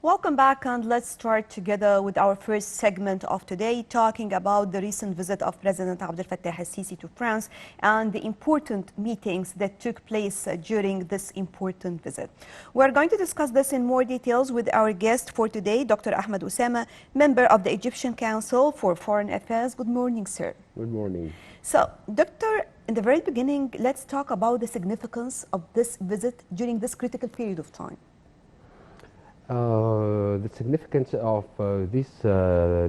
Welcome back, and let's start together with our first segment of today, talking about the recent visit of President Abdel Fattahs to France and the important meetings that took place during this important visit. We're going to discuss this in more details with our guest for today, Dr. Ahmed Osama, member of the Egyptian Council for Foreign Affairs. Good morning, sir. Good morning. So, Doctor, in the very beginning, let's talk about the significance of this visit during this critical period of time. The significance of these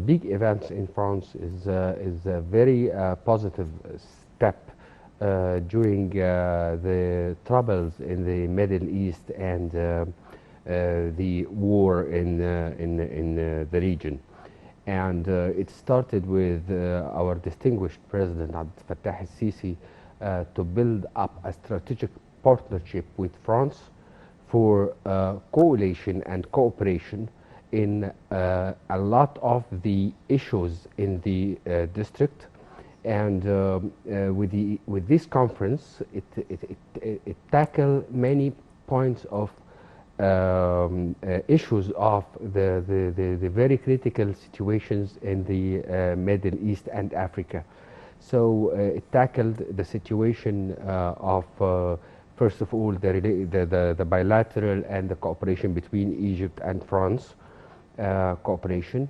big events in France is a very positive step during the troubles in the Middle East and the war in the region. And it started with our distinguished President Abdel Fattah al-Sisi to build up a strategic partnership with France for coalition and cooperation in a lot of the issues in the district. And with this conference, it tackled many points of issues of the very critical situations in the Middle East and Africa. So it tackled the situation of first of all, the bilateral and the cooperation between Egypt and France cooperation.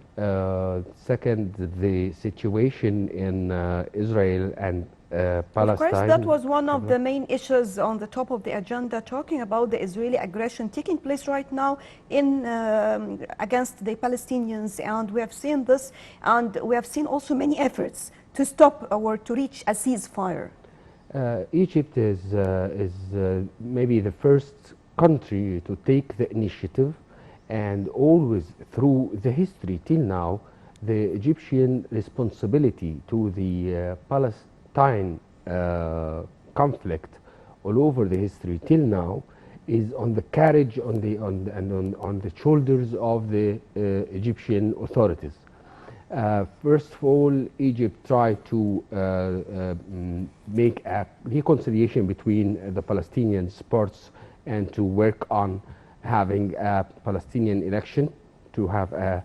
Second, the situation in Israel and Palestine. Of course, that was one of the main issues on the top of the agenda, talking about the Israeli aggression taking place right now in against the Palestinians. And we have seen this, and we have seen also many efforts to stop or to reach a ceasefire. Egypt is maybe the first country to take the initiative, and always through the history till now, the Egyptian responsibility to the Palestine conflict all over the history till now is on the carriage on the shoulders of the Egyptian authorities. First of all, Egypt tried to make a reconciliation between the Palestinian parts and to work on having a Palestinian election, to have a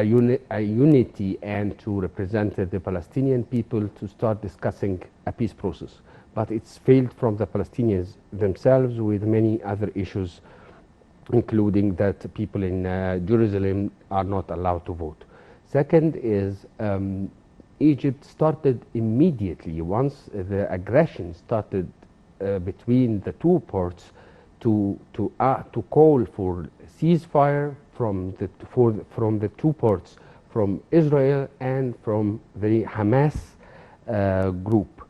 unity and to represent the Palestinian people, to start discussing a peace process. But it's failed from the Palestinians themselves with many other issues, including that people in Jerusalem are not allowed to vote. Second is Egypt started immediately, once the aggression started between the two parts, to call for ceasefire from the two parts, from Israel and from the Hamas group.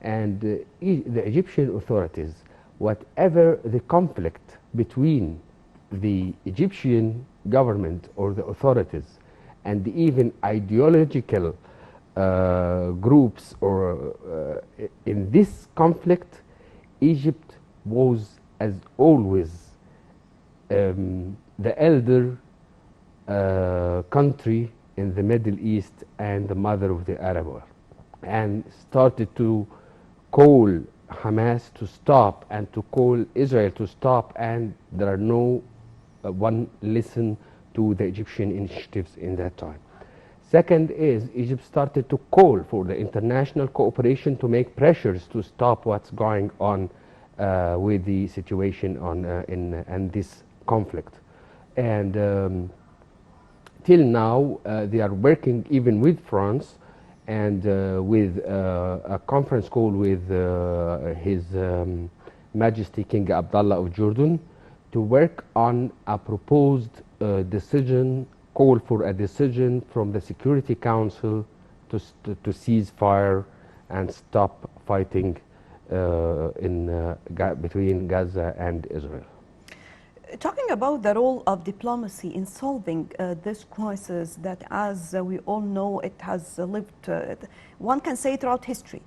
And the Egyptian authorities, whatever the conflict between the Egyptian government or the authorities and even ideological groups or in this conflict, Egypt was, as always, the elder country in the Middle East and the mother of the Arab world, and started to call Hamas to stop and to call Israel to stop, and there are no one listen to the Egyptian initiatives in that time. Second is Egypt started to call for the international cooperation to make pressures to stop what's going on with the situation in this conflict. And till now, they are working even with France and with a conference call with His Majesty King Abdullah of Jordan to work on a proposed decision, call for a decision from the Security Council to cease fire and stop fighting between Gaza and Israel. Talking about the role of diplomacy in solving this crisis that, as we all know, it has lived, one can say, throughout history.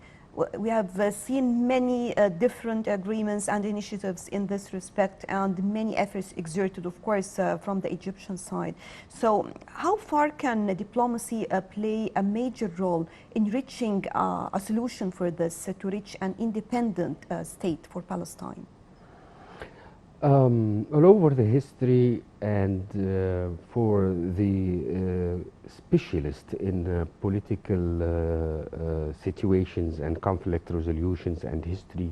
We have seen many different agreements and initiatives in this respect, and many efforts exerted, of course, from the Egyptian side. So how far can diplomacy play a major role in reaching a solution for this, to reach an independent state for Palestine? All over the history and for the specialist in political situations and conflict resolutions and history,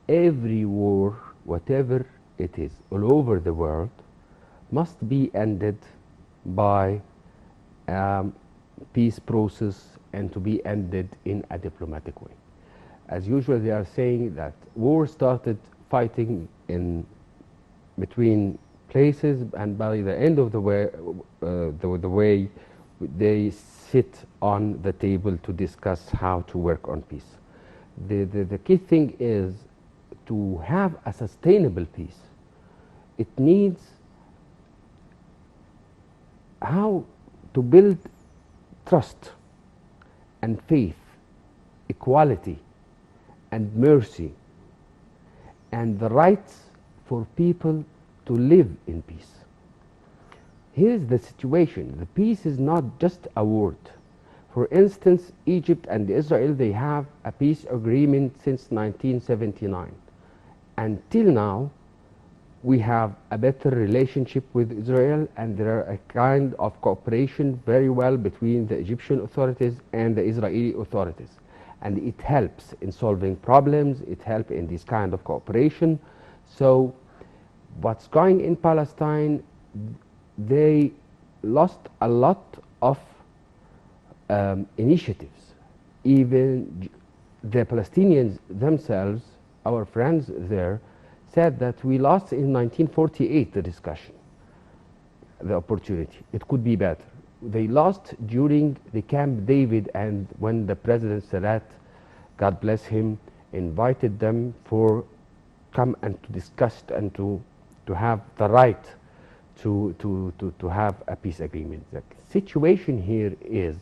every war, whatever it is, all over the world, must be ended by peace process and to be ended in a diplomatic way. As usual, they are saying that war started fighting in between places, and by the end of the way, the way they sit on the table to discuss how to work on peace. The key thing is to have a sustainable peace. It needs how to build trust and faith, equality and mercy, and the rights for people to live in peace. Here's the situation. The peace is not just a word. For instance, Egypt and Israel, they have a peace agreement since 1979. Until now, we have a better relationship with Israel, and there are a kind of cooperation very well between the Egyptian authorities and the Israeli authorities. And it helps in solving problems, it helps in this kind of cooperation. So what's going in Palestine, they lost a lot of initiatives. Even the Palestinians themselves, our friends there, said that we lost in 1948 the discussion, the opportunity. It could be better. They lost during the Camp David, and when the President Sadat, God bless him, invited them for come and to discuss and to have the right to have a peace agreement. The situation here is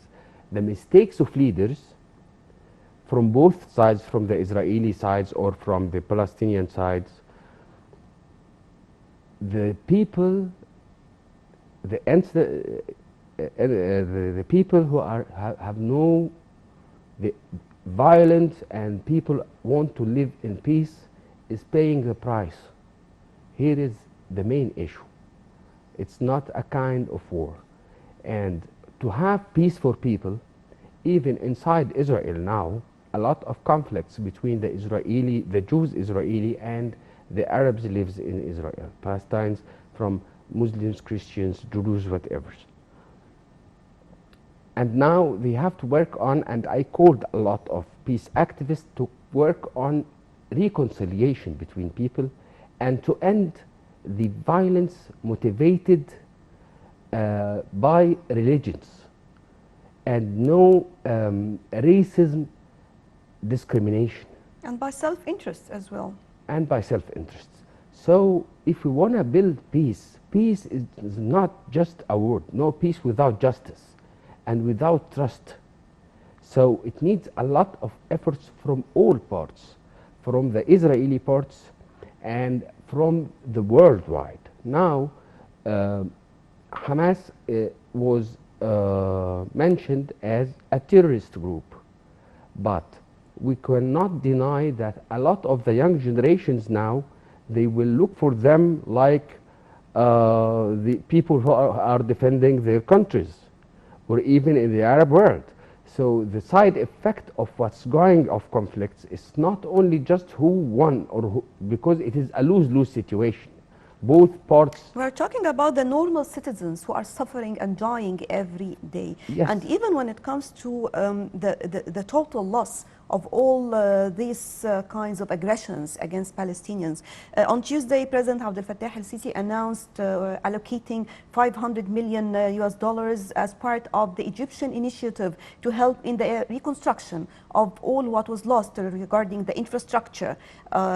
the mistakes of leaders from both sides, from the Israeli sides or from the Palestinian sides. The people, the people who have no the violence and people want to live in peace is paying the price. Here is the main issue. It's not a kind of war. And to have peace for people, even inside Israel now, a lot of conflicts between the Jews Israeli and the Arabs lives in Israel, Palestinians, from Muslims, Christians, Druze, whatever. And now they have to work on, and I called a lot of peace activists to work on reconciliation between people and to end the violence motivated by religions and no racism, discrimination. And by self-interest as well. And by self-interest. So if we want to build peace, peace is not just a word. No peace without justice and without trust. So it needs a lot of efforts from all parts, from the Israeli parts and from the worldwide. Now, Hamas was mentioned as a terrorist group, but we cannot deny that a lot of the young generations now, they will look for them like the people who are defending their countries, or even in the Arab world. So the side effect of what's going of conflicts is not only just who won or who, because it is a lose-lose situation. Both parts. We're talking about the normal citizens who are suffering and dying every day. Yes. And even when it comes to the total loss of all these kinds of aggressions against Palestinians. On Tuesday, President Abdel Fattah al-Sisi announced allocating $500 million US dollars as part of the Egyptian initiative to help in the reconstruction of all what was lost regarding the infrastructure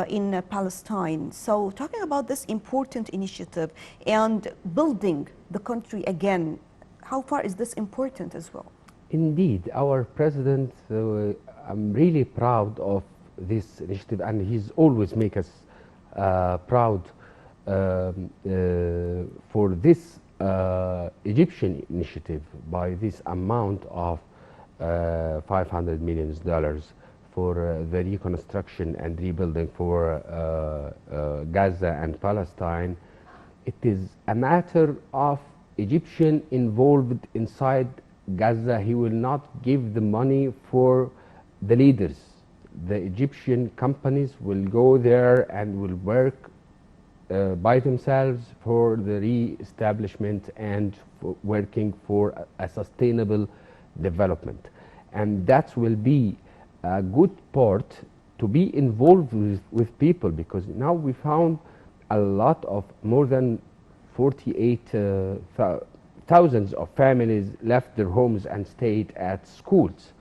in Palestine. So talking about this important initiative and building the country again, how far is this important as well? Indeed, our president, I'm really proud of this initiative, and he's always make us proud for this Egyptian initiative by this amount of $500 million for the reconstruction and rebuilding for Gaza and Palestine. It is a matter of Egyptian involved inside Gaza. He will not give the money for the leaders. The Egyptian companies will go there and will work by themselves for the re-establishment and for working for a sustainable development. And that will be a good part to be involved with people, because now we found a lot of more than 48 thousands of families left their homes and stayed at schools.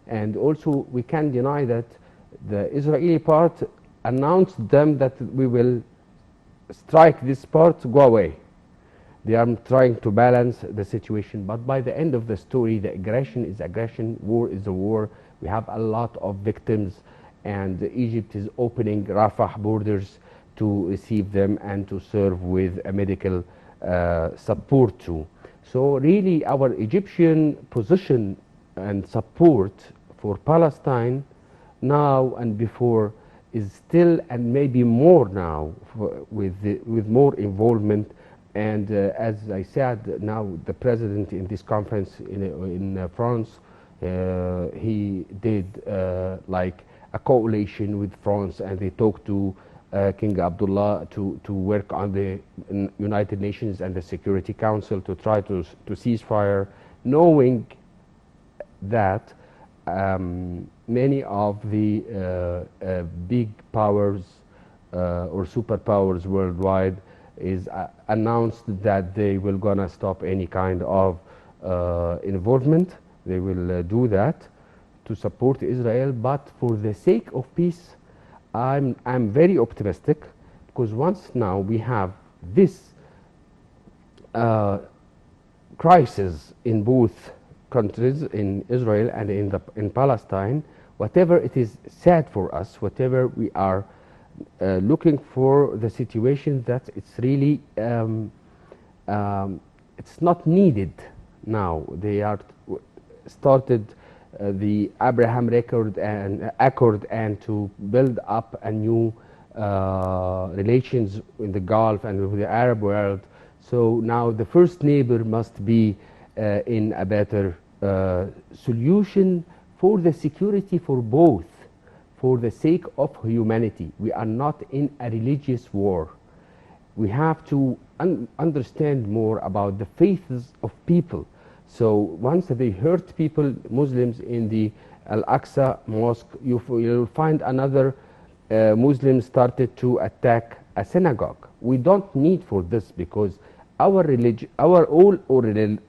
And also we can't deny that the Israeli part announced them that we will strike this part to go away. They are trying to balance the situation, but by the end of the story, the aggression is aggression, war is a war. We have a lot of victims, and Egypt is opening Rafah borders to receive them and to serve with a medical support too. So really our Egyptian position and support for Palestine now and before is still, and maybe more now, with more involvement. And as I said, now the president in this conference in France, he did like a coalition with France, and they talked to King Abdullah to work on the United Nations and the Security Council to try to cease fire, knowing that many of the big powers or superpowers worldwide is announced that they will gonna stop any kind of involvement. They will do that to support Israel, but for the sake of peace, I'm very optimistic, because once now we have this crisis in both countries, in Israel and in Palestine, whatever it is sad for us, whatever we are looking for the situation, that it's really it's not needed now. They are started the Abraham Accord and to build up a new relations in the Gulf and with the Arab world. So now the first neighbor must be in a better solution for the security for both, for the sake of humanity. We are not in a religious war. We have to understand more about the faiths of people. So once they hurt people, Muslims in the Al-Aqsa Mosque, you'll find another Muslim started to attack a synagogue. We don't need for this, because our religion, all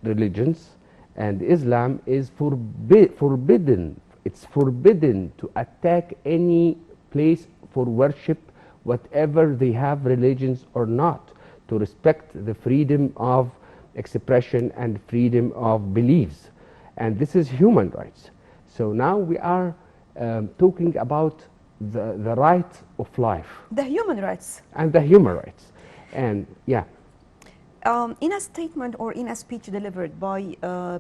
religions and Islam is forbidden. It's forbidden to attack any place for worship, whatever they have religions or not, to respect the freedom of expression and freedom of beliefs. And this is human rights. So now we are talking about the right of life. The human rights. And the human rights. And yeah. In a statement or in a speech delivered by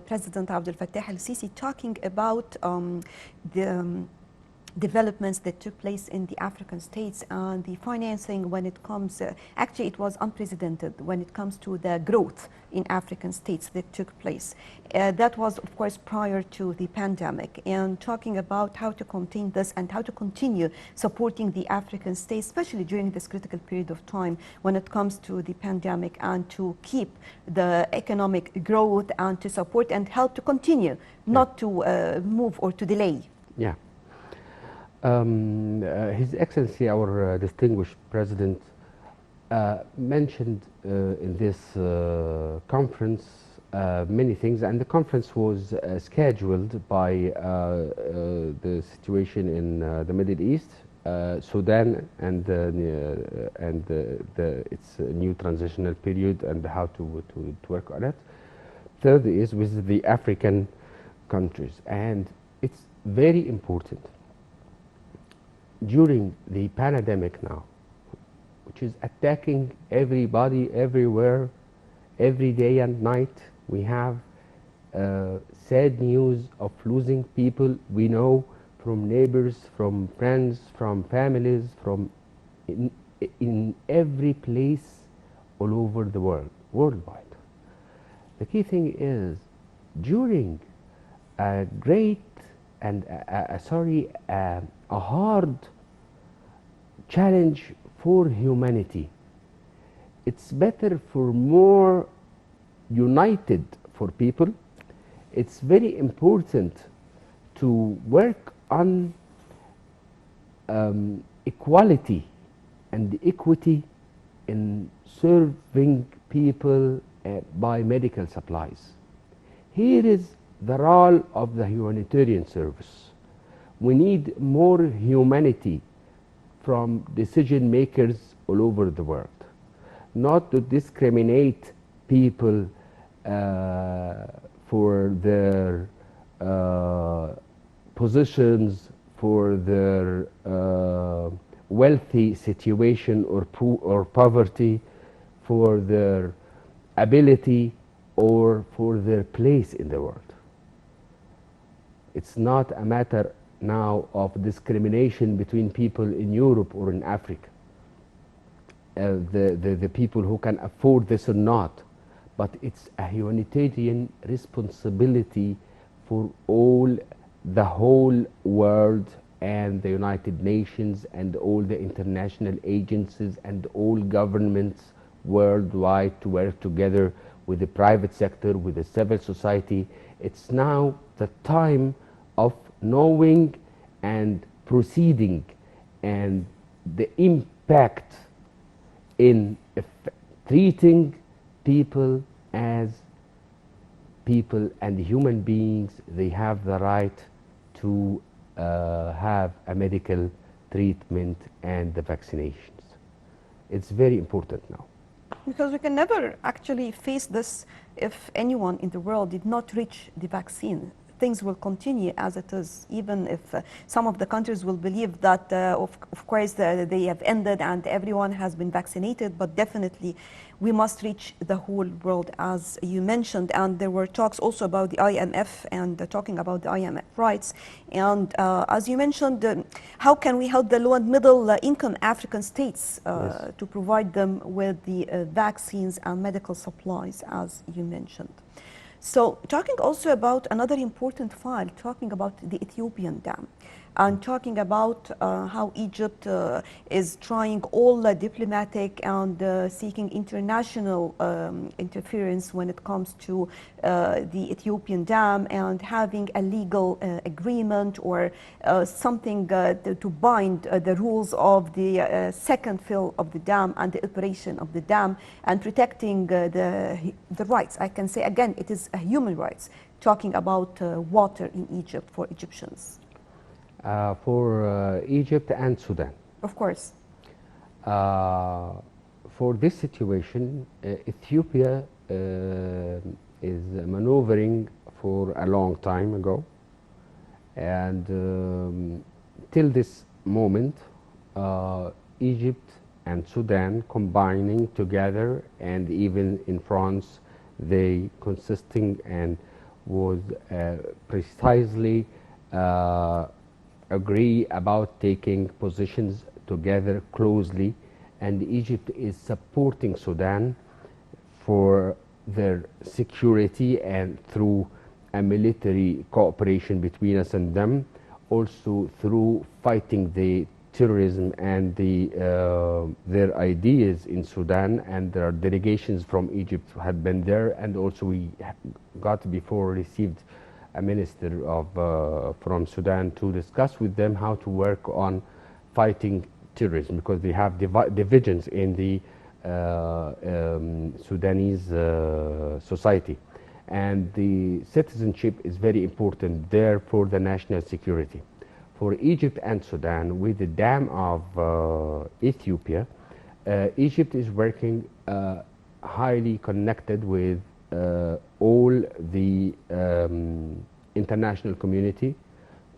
President Abdel Fattah al-Sisi, talking about the developments that took place in the African states and the financing when it comes, actually it was unprecedented when it comes to the growth in African states that took place. That was of course prior to the pandemic, and talking about how to contain this and how to continue supporting the African states, especially during this critical period of time when it comes to the pandemic, and to keep the economic growth and to support and help to continue, not to move or to delay. Yeah. His Excellency, our distinguished President, mentioned in this conference many things, and the conference was scheduled by the situation in the Middle East, Sudan, and its new transitional period and how to work on it. Third is with the African countries, and it's very important. During the pandemic now, which is attacking everybody, everywhere, every day and night, we have sad news of losing people we know from neighbors, from friends, from families, from in, in every place all over the world, worldwide. The key thing is during a great and a hard challenge for humanity, it's better for more united for people. It's very important to work on equality and equity in serving people by medical supplies. Here is the role of the humanitarian service. We need more humanity from decision makers all over the world, not to discriminate people for their positions, for their wealthy situation or poverty, for their ability or for their place in the world. It's not a matter now of discrimination between people in Europe or in Africa, the people who can afford this or not, but it's a humanitarian responsibility for all, the whole world, and the United Nations and all the international agencies and all governments worldwide to work together with the private sector, with the civil society. It's now the time of knowing and proceeding, and the impact in treating people as people and human beings. They have the right to have a medical treatment and the vaccinations. It's very important now. Because we can never actually face this if anyone in the world did not reach the vaccine. Things will continue as it is, even if some of the countries will believe that, of course, they have ended and everyone has been vaccinated, but definitely we must reach the whole world, as you mentioned. And there were talks also about the IMF and talking about the IMF rights. And as you mentioned, how can we help the low and middle income African states Yes. to provide them with the vaccines and medical supplies, as you mentioned? So talking also about another important file, talking about the Ethiopian dam, and talking about how Egypt is trying all diplomatic and seeking international interference when it comes to the Ethiopian dam, and having a legal agreement or something to bind the rules of the second fill of the dam and the operation of the dam, and protecting the rights. I can say again, it is human rights, talking about water in Egypt for Egyptians. For Egypt and Sudan. Of course. For this situation, Ethiopia is maneuvering for a long time ago, and till this moment, Egypt and Sudan combining together, and even in France, they consisting and was precisely agree about taking positions together closely, and Egypt is supporting Sudan for their security and through a military cooperation between us and them, also through fighting the terrorism and their ideas in Sudan. And there are delegations from Egypt who had been there, and also we got before received a minister of from Sudan to discuss with them how to work on fighting terrorism, because they have divisions in the Sudanese society, and the citizenship is very important there for the national security. For Egypt and Sudan, with the dam of Ethiopia, Egypt is working highly connected with all the international community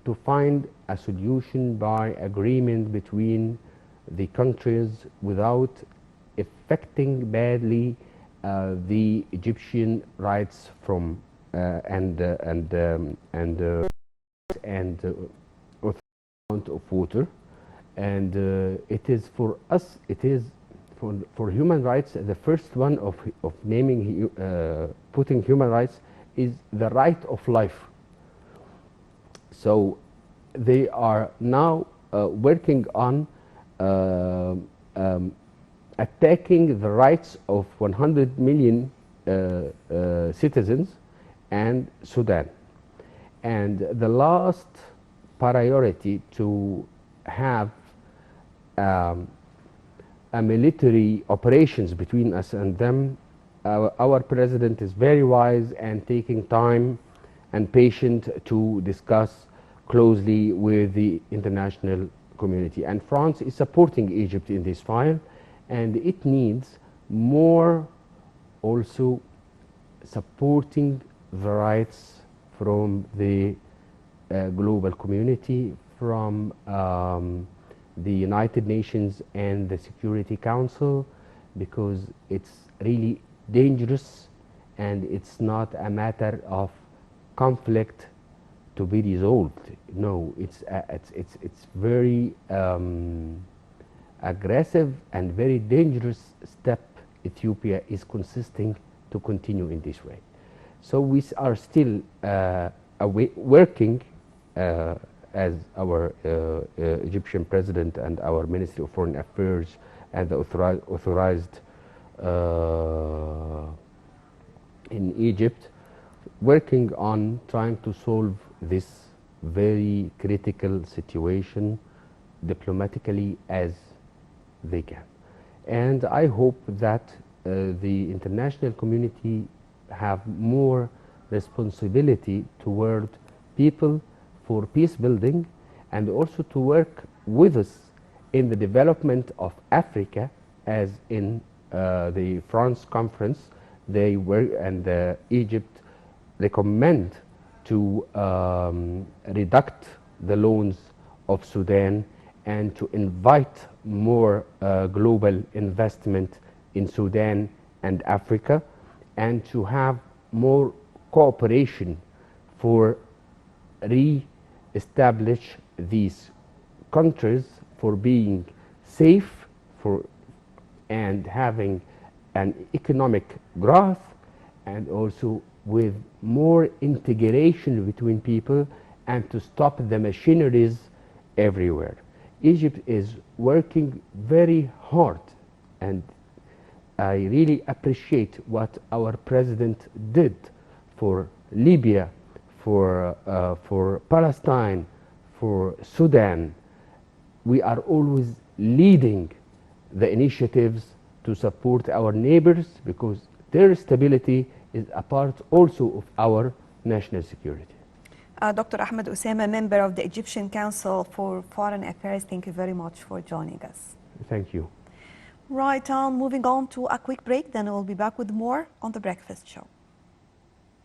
to find a solution by agreement between the countries without affecting badly the Egyptian rights from and font of water, and it is for us, it is for human rights, the first one of naming, putting human rights is the right of life. So they are now working on attacking the rights of 100 million citizens and Sudan. And the last priority to have a military operations between us and them, our president is very wise and taking time and patient to discuss closely with the international community. And France is supporting Egypt in this file, and it needs more also supporting the rights from the global community, from the United Nations and the Security Council, because it's really dangerous and it's not a matter of conflict to be resolved. No, it's very aggressive and very dangerous step Ethiopia is consisting to continue in this way. So we are still working as our Egyptian president and our Ministry of Foreign Affairs and the authorized in Egypt, working on trying to solve this very critical situation diplomatically as they can. And I hope that the international community have more responsibility toward people for peace building, and also to work with us in the development of Africa, as in the France conference they were, and Egypt recommend to reduct the loans of Sudan and to invite more global investment in Sudan and Africa, and to have more cooperation for re-establish these countries for being safe and having an economic growth, and also with more integration between people, and to stop the machineries everywhere. Egypt is working very hard, and I really appreciate what our president did for Libya, for Palestine, for Sudan. We are always leading the initiatives to support our neighbors, because their stability is a part also of our national security. Dr. Ahmed Osama, member of the Egyptian Council for Foreign Affairs, thank you very much for joining us. Thank you. Right, moving on to a quick break, then we'll be back with more on The Breakfast Show.